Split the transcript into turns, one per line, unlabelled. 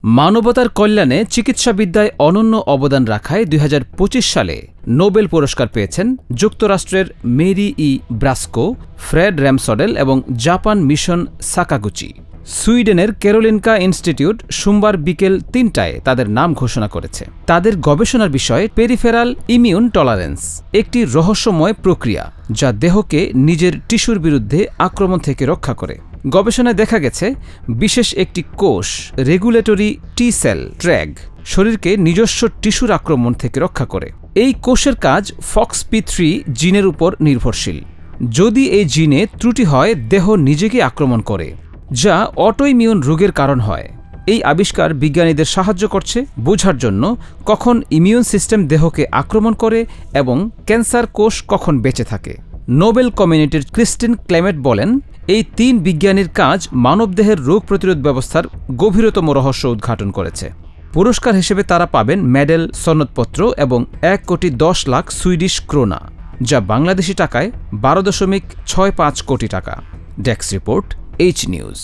মানবতার কল্যাণে চিকিৎসাবিদ্যায় অনন্য অবদান রাখায় ২০২৫ সালে নোবেল পুরস্কার পেয়েছেন যুক্তরাষ্ট্রের মেরি ই ব্রাস্কো, ফ্রেড র্যামসডেল এবং জাপান মিশন সাকাগুচি। সুইডেনের ক্যারোলিনকা ইনস্টিটিউট সোমবার বিকেল ৩টায় তাদের নাম ঘোষণা করেছে। তাদের গবেষণার বিষয় পেরিফেরাল ইমিউন টলারেন্স, একটি রহস্যময় প্রক্রিয়া যা দেহকে নিজের টিস্যুর বিরুদ্ধে আক্রমণ থেকে রক্ষা করে। গবেষণায় দেখা গেছে বিশেষ একটি কোষ, রেগুলেটরি টি সেল ট্র্যাগ, শরীরকে নিজস্ব টিস্যুর আক্রমণ থেকে রক্ষা করে। এই কোষের কাজ ফক্সপি3 জিনের উপর নির্ভরশীল। যদি এই জিনে ত্রুটি হয়, দেহ নিজেকে আক্রমণ করে, যা অটোইমিউন রোগের কারণ হয়। এই আবিষ্কার বিজ্ঞানীদের সাহায্য করছে বোঝার জন্য কখন ইমিউন সিস্টেম দেহকে আক্রমণ করে এবং ক্যান্সার কোষ কখন বেঁচে থাকে। নোবেল কমিউনিটির ক্রিস্টিন ক্লেমেট বলেন, এই ৩ বিজ্ঞানীর কাজ মানবদেহের রোগ প্রতিরোধ ব্যবস্থার গভীরতম রহস্য উদ্ঘাটন করেছে। পুরস্কার হিসেবে তারা পাবেন মেডেল, সনদপত্র এবং ১,১০,০০,০০০ সুইডিশ ক্রোনা, যা বাংলাদেশি টাকায় ১২.৬৫ কোটি টাকা। Desk report, H news.